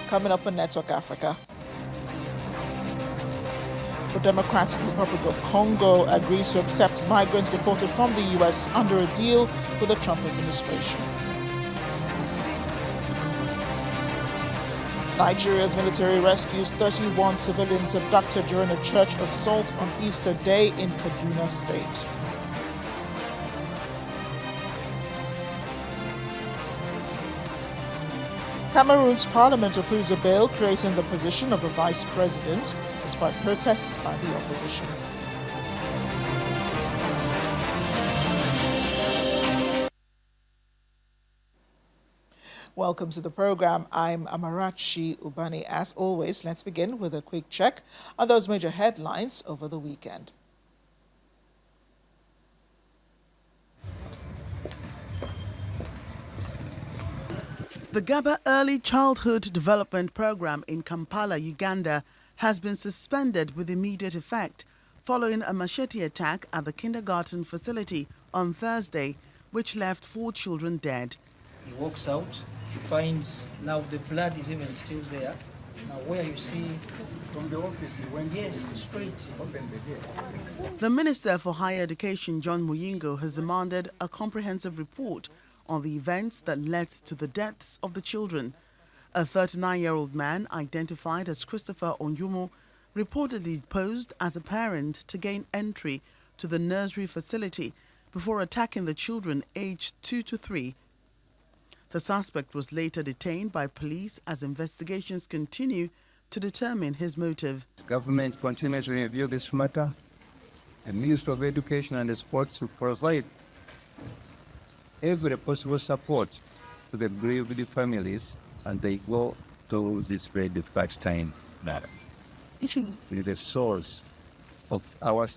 coming up on Network Africa. The Democratic Republic of Congo agrees to accept migrants deported from the U.S. under a deal with the Trump administration. Nigeria's military rescues 31 civilians abducted during a church assault on Easter Day in Kaduna State. Cameroon's parliament approves a bill creating the position of a vice president, despite protests by the opposition. Welcome to the program. I'm Amarachi Ubani. As always, let's begin with a quick check on those major headlines over the weekend. The GABA Early Childhood Development Program in Kampala, Uganda, has been suspended with immediate effect following a machete attack at the kindergarten facility on Thursday, which left 4 children dead. He walks out, he finds now the blood is even still there. Now where you see from the office, he went straight. Open the gate. The Minister for Higher Education, John Muyingo, has demanded a comprehensive report on the events that led to the deaths of the children. A 39-year-old man, identified as Christopher Onyumo, reportedly posed as a parent to gain entry to the nursery facility before attacking the children aged 2 to 3. The suspect was later detained by police as investigations continue to determine his motive. The government continues to review this matter. The Ministry of Education and Sports will provide every possible support to the bereaved families, and they go to display the time matter. With the source of our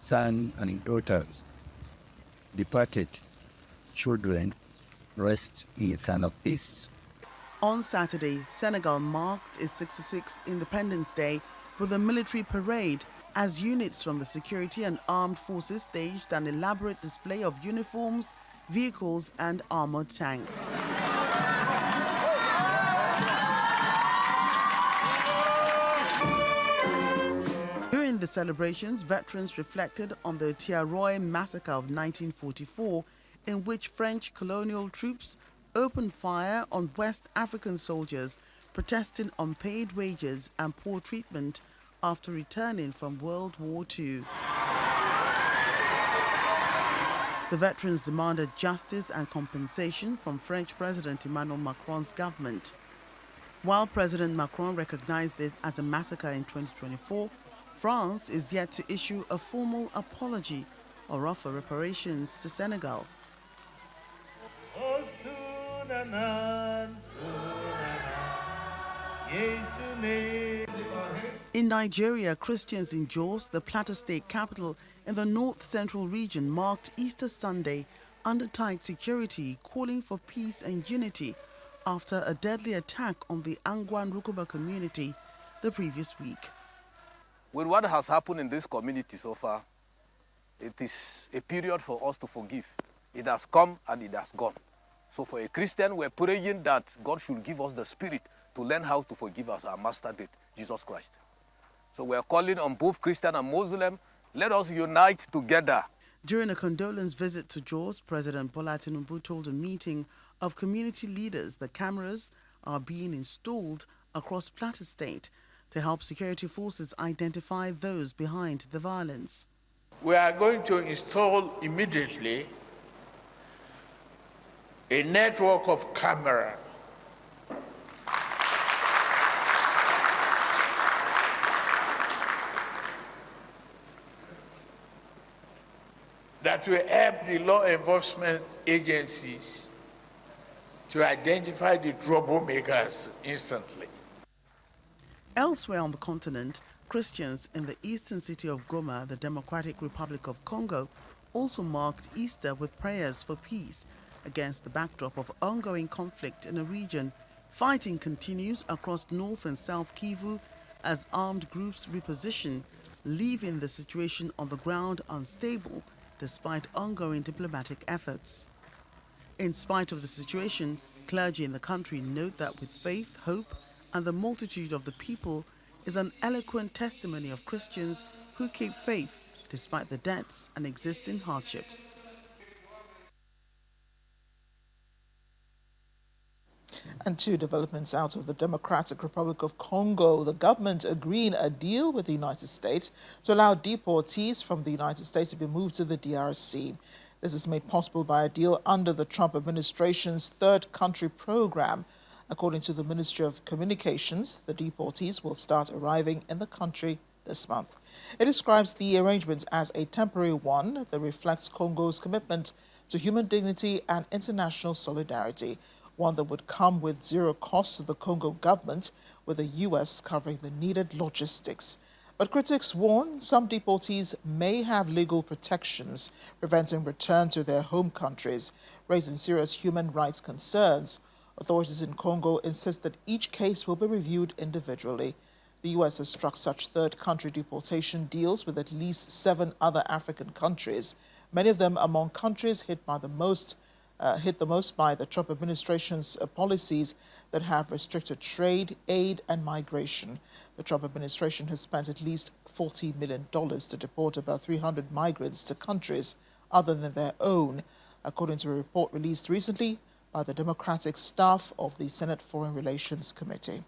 sons and daughters, departed children, rest in eternal peace. On Saturday, Senegal marked its 66th Independence Day with a military parade as units from the security and armed forces staged an elaborate display of uniforms, vehicles and armored tanks. During the celebrations, veterans reflected on the Tiaroy massacre of 1944, in which French colonial troops opened fire on West African soldiers protesting unpaid wages and poor treatment after returning from World War II. The veterans demanded justice and compensation from French President Emmanuel Macron's government. While President Macron recognized it as a massacre in 2024, France is yet to issue a formal apology or offer reparations to Senegal. In Nigeria, Christians in Jos, the Plateau State capital in the north-central region, marked Easter Sunday under tight security, calling for peace and unity after a deadly attack on the Angwan Rukuba community the previous week. With what has happened in this community so far, it is a period for us to forgive. It has come and it has gone. So for a Christian, we're praying that God should give us the spirit to learn how to forgive as our master did, Jesus Christ. So we're calling on both Christian and Muslim, let us unite together. During a condolence visit to Jos, President Bola Tinubu told a meeting of community leaders that cameras are being installed across Plateau State to help security forces identify those behind the violence. We are going to install immediately a network of cameras that will help the law enforcement agencies to identify the troublemakers instantly. Elsewhere on the continent, Christians in the eastern city of Goma, the Democratic Republic of Congo, also marked Easter with prayers for peace against the backdrop of ongoing conflict in a region. Fighting continues across North and South Kivu as armed groups reposition, leaving the situation on the ground unstable despite ongoing diplomatic efforts. In spite of the situation, clergy in the country note that with faith, hope, and the multitude of the people is an eloquent testimony of Christians who keep faith despite the deaths and existing hardships. And two developments out of the Democratic Republic of Congo. The government agreeing a deal with the United States to allow deportees from the United States to be moved to the DRC. This is made possible by a deal under the Trump administration's third country program. According to the Ministry of Communications, the deportees will start arriving in the country this month. It describes the arrangement as a temporary one that reflects Congo's commitment to human dignity and international solidarity, one that would come with zero cost to the Congo government, with the U.S. covering the needed logistics. But critics warn some deportees may have legal protections preventing return to their home countries, raising serious human rights concerns. Authorities in Congo insist that each case will be reviewed individually. The U.S. has struck such third country deportation deals with at least 7 other African countries, many of them among countries hit the most by the Trump administration's policies that have restricted trade, aid, and migration. The Trump administration has spent at least $40 million to deport about 300 migrants to countries other than their own, according to a report released recently by the Democratic staff of the Senate Foreign Relations Committee.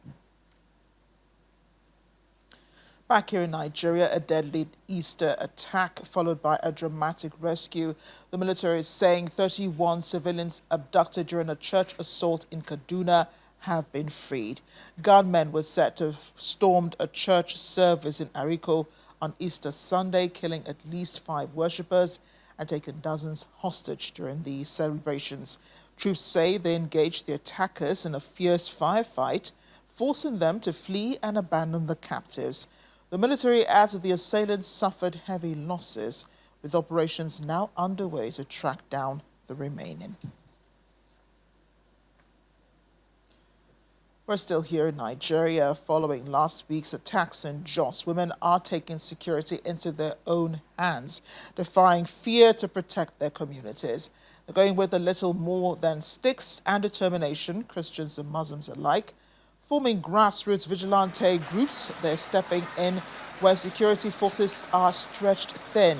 Back here in Nigeria, a deadly Easter attack followed by a dramatic rescue. The military is saying 31 civilians abducted during a church assault in Kaduna have been freed. Gunmen were said to have stormed a church service in Ariko on Easter Sunday, killing at least 5 worshippers and taking dozens hostage during the celebrations. Troops say they engaged the attackers in a fierce firefight, forcing them to flee and abandon the captives. The military adds that the assailants suffered heavy losses, with operations now underway to track down the remaining. We're still here in Nigeria. Following last week's attacks in Jos, women are taking security into their own hands, defying fear to protect their communities. They're going with a little more than sticks and determination, Christians and Muslims alike. Forming grassroots vigilante groups, they're stepping in where security forces are stretched thin,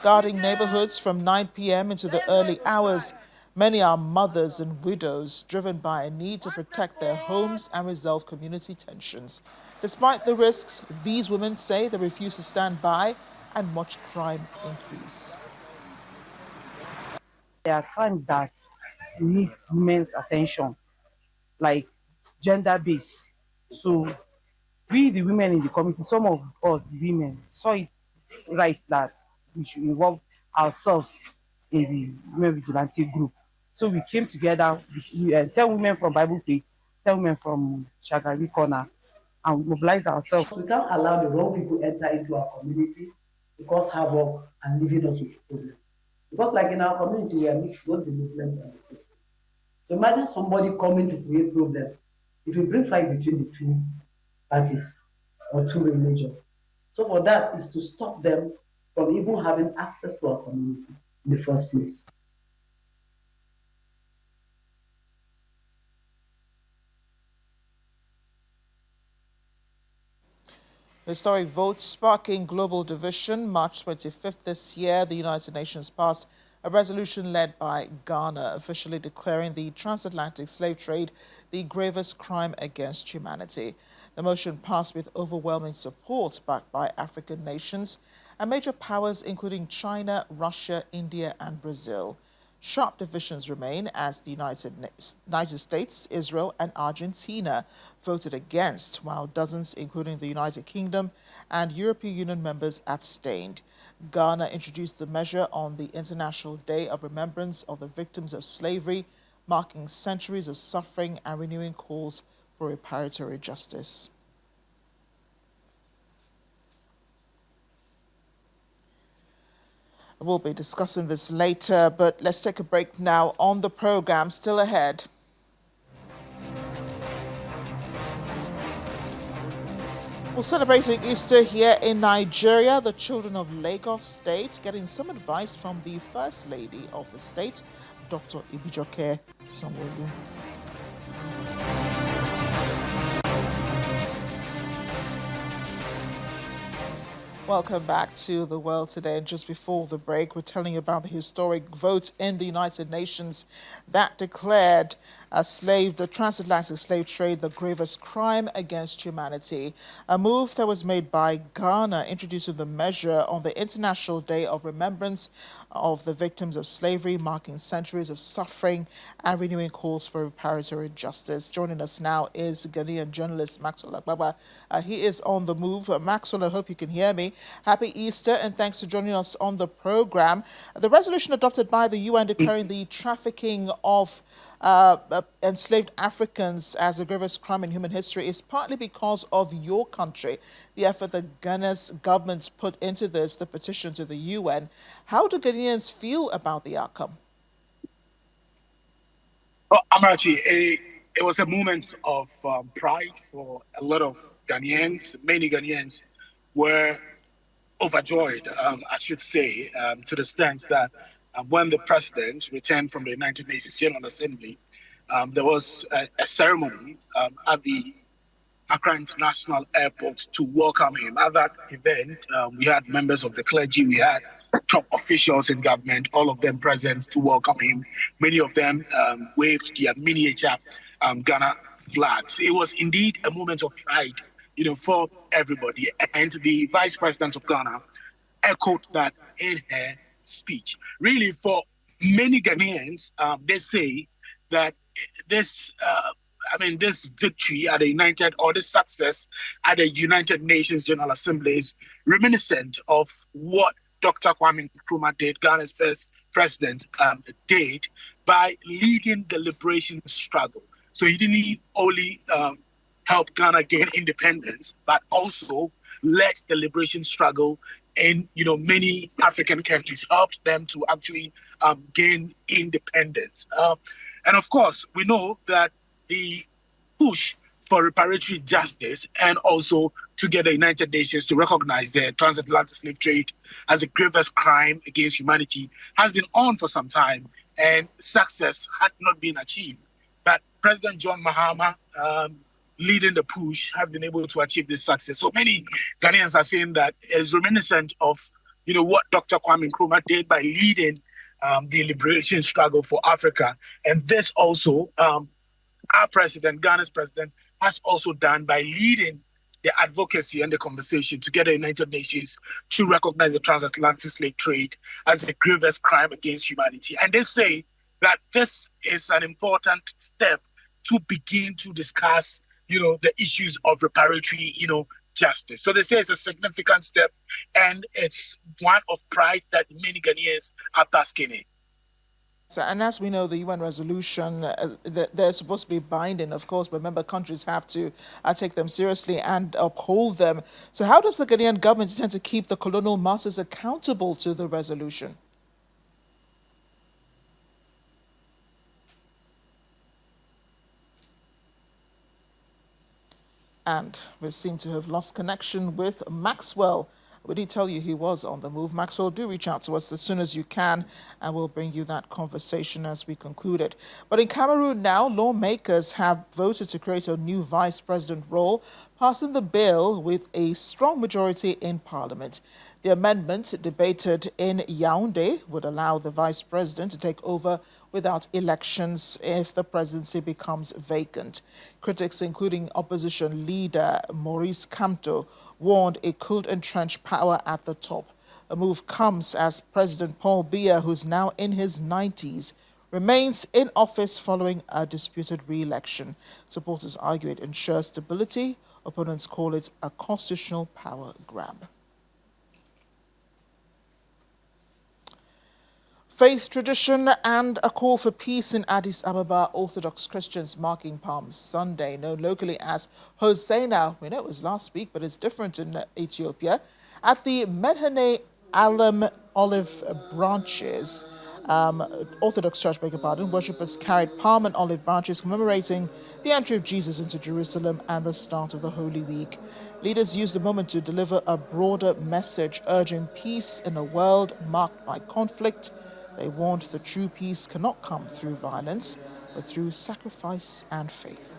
guarding neighborhoods from 9 p.m. into the early hours. Many are mothers and widows, driven by a need to protect their homes and resolve community tensions. Despite the risks, these women say they refuse to stand by and watch crime increase. There are crimes that need women's attention, like gender-based. So we, the women in the community, some of us, the women, saw it right that we should involve ourselves in the women vigilante group. So we came together, 10 women from Bible Faith, 10 women from Shagari Corner, and we mobilized ourselves. We can't allow the wrong people enter into our community to cause havoc and leaving us with problems. Because like in our community, we are mixed, both the Muslims and the Christians. So imagine somebody coming to create problem. It will bring fight between the two parties or two religions. So for that is to stop them from even having access to our community in the first place. Historic votes sparking global division. March 25th this year, the United Nations passed a resolution led by Ghana, officially declaring the transatlantic slave trade the gravest crime against humanity. The motion passed with overwhelming support backed by African nations and major powers including China, Russia, India, and Brazil. Sharp divisions remain as the United States, Israel, and Argentina voted against, while dozens, including the United Kingdom and European Union members, abstained. Ghana introduced the measure on the International Day of Remembrance of the Victims of Slavery, marking centuries of suffering and renewing calls for reparatory justice. We'll be discussing this later, but let's take a break now. On the program, still ahead. Well, celebrating Easter here in Nigeria, the children of Lagos State getting some advice from the First Lady of the state, Dr. Ibijoke Sanwo-Olu. Welcome back to the world today. And just before the break, we're telling you about the historic vote in the United Nations that declared the transatlantic slave trade the gravest crime against humanity. A move that was made by Ghana, introducing the measure on the International Day of Remembrance of the victims of slavery, marking centuries of suffering and renewing calls for reparatory justice. Joining us now is Ghanaian journalist Maxwell Agbaba. He is on the move. Maxwell, I hope you can hear me. Happy Easter, and thanks for joining us on the program. The resolution adopted by the UN declaring the trafficking of enslaved Africans as a gravest crime in human history is partly because of your country, the effort that Ghana's government put into this, the petition to the UN. How do Ghanaians feel about the outcome? Well, Amarachi, it was a moment of pride for a lot of Ghanaians. Many Ghanaians were overjoyed, I should say, to the extent that when the president returned from the United Nations General Assembly, there was a ceremony at the Accra International Airport to welcome him. At that event, we had members of the clergy, we had top officials in government, all of them present to welcome him. Many of them waved their miniature Ghana flags. It was indeed a moment of pride, for everybody. And the Vice President of Ghana echoed that in her speech. Really, for many Ghanaians, they say that this this victory at the this success at the United Nations General Assembly is reminiscent of what Dr. Kwame Nkrumah did, Ghana's first president, did by leading the liberation struggle. So he didn't only help Ghana gain independence, but also led the liberation struggle in many African countries, helped them to actually gain independence. And of course, we know that the push for reparatory justice and also to get the United Nations to recognize the transatlantic slave trade as the gravest crime against humanity has been on for some time, and success had not been achieved. But President John Mahama, leading the push, has been able to achieve this success. So many Ghanaians are saying that it's reminiscent of what Dr. Kwame Nkrumah did by leading the liberation struggle for Africa. And this also, our president, Ghana's president, has also done by leading the advocacy and the conversation to get the United Nations to recognize the transatlantic slave trade as the gravest crime against humanity. And they say that this is an important step to begin to discuss, the issues of reparatory, justice. So they say it's a significant step, and it's one of pride that many Ghanaians are basking in. And as we know, the UN resolution, they're supposed to be binding, of course, but member countries have to take them seriously and uphold them. So how does the Ghanaian government intend to keep the colonial masters accountable to the resolution? And we seem to have lost connection with Maxwell. We did tell you he was on the move. Maxwell, do reach out to us as soon as you can, and we'll bring you that conversation as we conclude it. But in Cameroon now, lawmakers have voted to create a new vice president role, passing the bill with a strong majority in parliament. The amendment, debated in Yaoundé, would allow the vice president to take over without elections if the presidency becomes vacant. Critics, including opposition leader Maurice Kamto, warned it could entrench power at the top. The move comes as President Paul Biya, who's now in his 90s, remains in office following a disputed re-election. Supporters argue it ensures stability. Opponents call it a constitutional power grab. Faith, tradition, and a call for peace in Addis Ababa. Orthodox Christians marking Palm Sunday, known locally as Hosanna. We know it was last week, but it's different in Ethiopia. At the Medhane Alam olive branches, Orthodox Church, worshippers carried palm and olive branches commemorating the entry of Jesus into Jerusalem and the start of the Holy Week. Leaders used the moment to deliver a broader message urging peace in a world marked by conflict. They warned the true peace cannot come through violence, but through sacrifice and faith.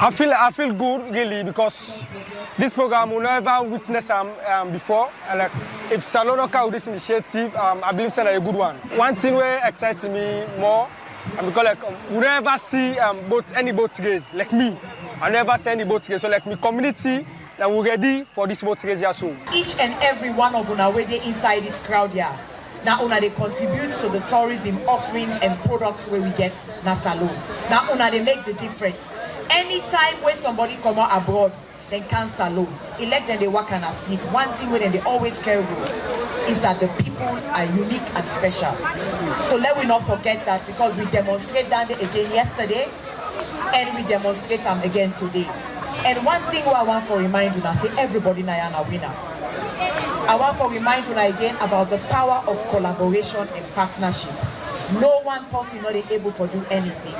I feel good really because this program will never witness before. And like if Salon carry this initiative, I believe it's a good one. One thing that excites me more, because like we never see any boat race like me. I never see any boat race. So like my community, that we're ready for this boat race here soon. Each and every one of una where they inside this crowd here. Now una they contribute to the tourism offerings and products where we get na salon. Now una they make the difference. Anytime where somebody come out abroad, then can salon. Elect them they work on a street. One thing where they always carry is that the people are unique and special. So let we not forget that, because we demonstrate that again yesterday and we demonstrate them again today. And one thing I want to remind you now, say everybody na a winner. I want to remind you again about the power of collaboration and partnership. No one person not able to do anything.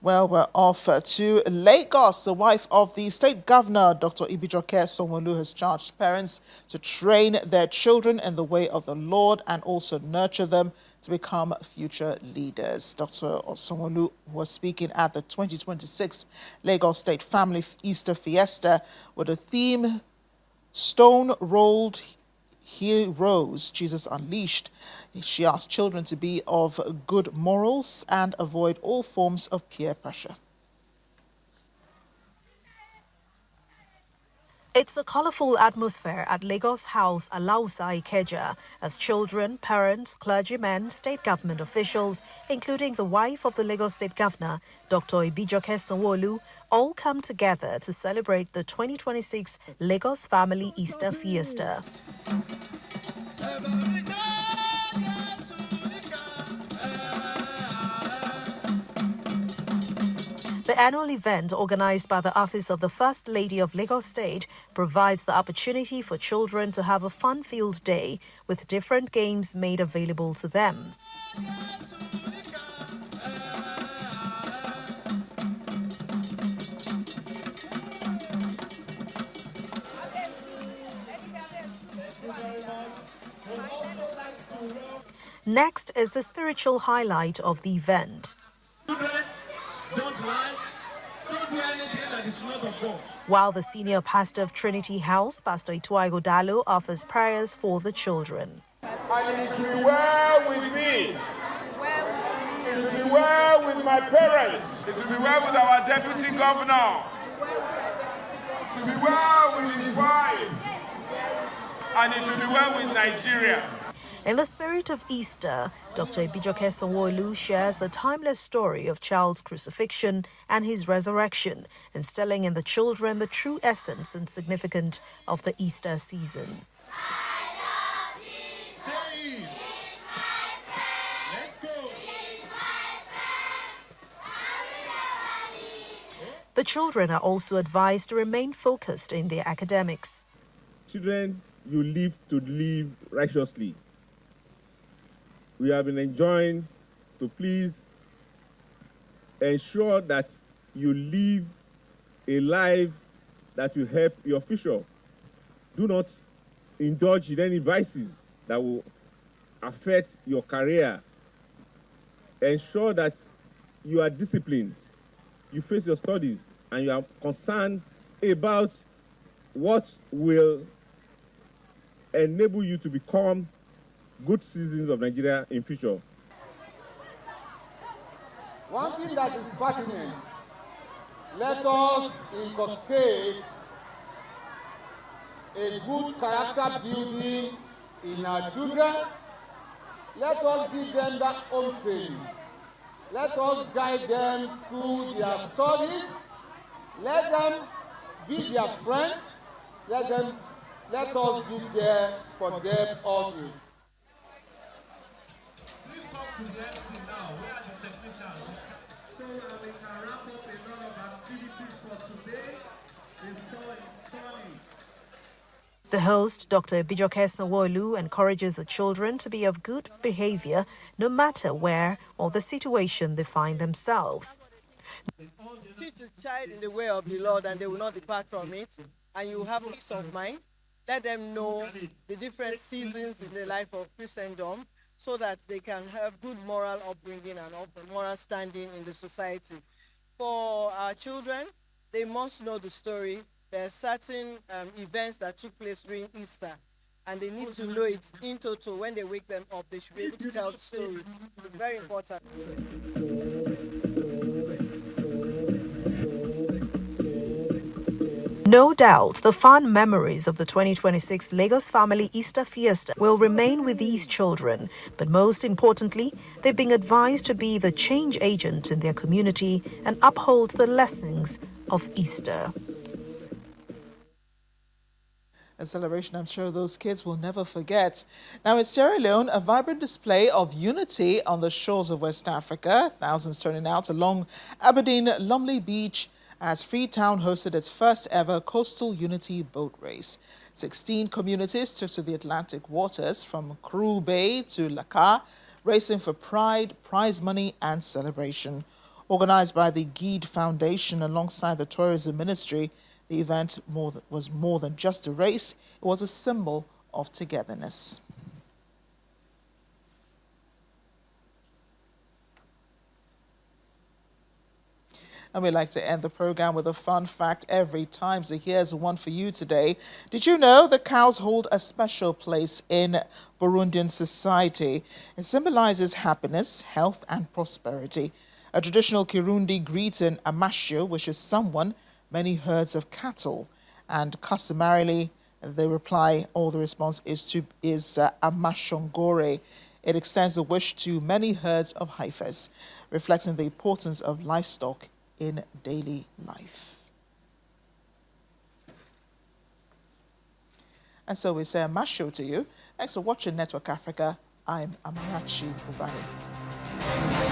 Well, we're off to Lagos. The wife of the state governor, Dr. Ibijoke Sanwo-Olu, has charged parents to train their children in the way of the Lord and also nurture them to become future leaders. Dr. Sanwo-Olu was speaking at the 2026 Lagos State Family Easter Fiesta with the theme Stone Rolled Heroes, Jesus Unleashed. She asked children to be of good morals and avoid all forms of peer pressure. It's a colourful atmosphere at Lagos House Alausa Ikeja as children, parents, clergymen, state government officials, including the wife of the Lagos State Governor, Dr. Ibijoke Sanwo-Olu, all come together to celebrate the 2026 Lagos Family Easter Fiesta. The annual event, organized by the Office of the First Lady of Lagos State, provides the opportunity for children to have a fun-filled day with different games made available to them. Next is the spiritual highlight of the event. Don't lie. Don't do anything that is not of God. While the senior pastor of Trinity House, Pastor Ituaigo Dalo, offers prayers for the children. And it will be well with me. It will be well with my parents. It will be well with our deputy governor. It will be well with his wife. And it will be well with Nigeria. In the spirit of Easter, Dr. Ibijoke Sanwo-Olu shares the timeless story of child's crucifixion and his resurrection, instilling in the children the true essence and significance of the Easter season. The children are also advised to remain focused in their academics. Children, you live to live righteously. We have been enjoined to please ensure that you live a life that will help your future. Do not indulge in any vices that will affect your career. Ensure that you are disciplined, you face your studies, and you are concerned about what will enable you to become good citizens of Nigeria in future. One thing that is pertinent, let us inculcate a good character building in our children. Let us give them that own faith. Let us guide them through their studies. Let them be their friend. Let us be there for them always. Please come to the MC now. Where are the technicians? So that we can wrap up a lot of activities for today before it's sunny. The host, Dr. Ibijoke Sanwo-Olu, encourages the children to be of good behavior no matter where or the situation they find themselves. Teach the child in the way of the Lord and they will not depart from it, and you have peace of mind. Let them know the different seasons in the life of Christendom so that they can have good moral upbringing and moral standing in the society. For our children, they must know the story. There are certain events that took place during Easter, and they need to know it in total. When they wake them up, they should be able to tell the story. It's very important. No doubt, the fond memories of the 2026 Lagos Family Easter Fiesta will remain with these children. But most importantly, they've been advised to be the change agents in their community and uphold the lessons of Easter. A celebration I'm sure those kids will never forget. Now in Sierra Leone, a vibrant display of unity on the shores of West Africa. Thousands turning out along Aberdeen-Lumley Beach as Freetown hosted its first ever Coastal Unity boat race. 16 communities took to the Atlantic waters from Crew Bay to Laka, racing for pride, prize money and celebration. Organized by the Guide Foundation alongside the Tourism Ministry, the event was more than just a race, it was a symbol of togetherness. And we like to end the program with a fun fact every time, so here's one for you today. Did you know that cows hold a special place in Burundian society? It symbolizes happiness, health, and prosperity. A traditional Kirundi greeting, Amashio, which is someone, many herds of cattle, and customarily the reply or the response is Amashongore. It extends the wish to many herds of heifers, reflecting the importance of livestock in daily life. And so we say Amashio to you. Thanks for watching Network Africa. I'm Amarachi Ubani.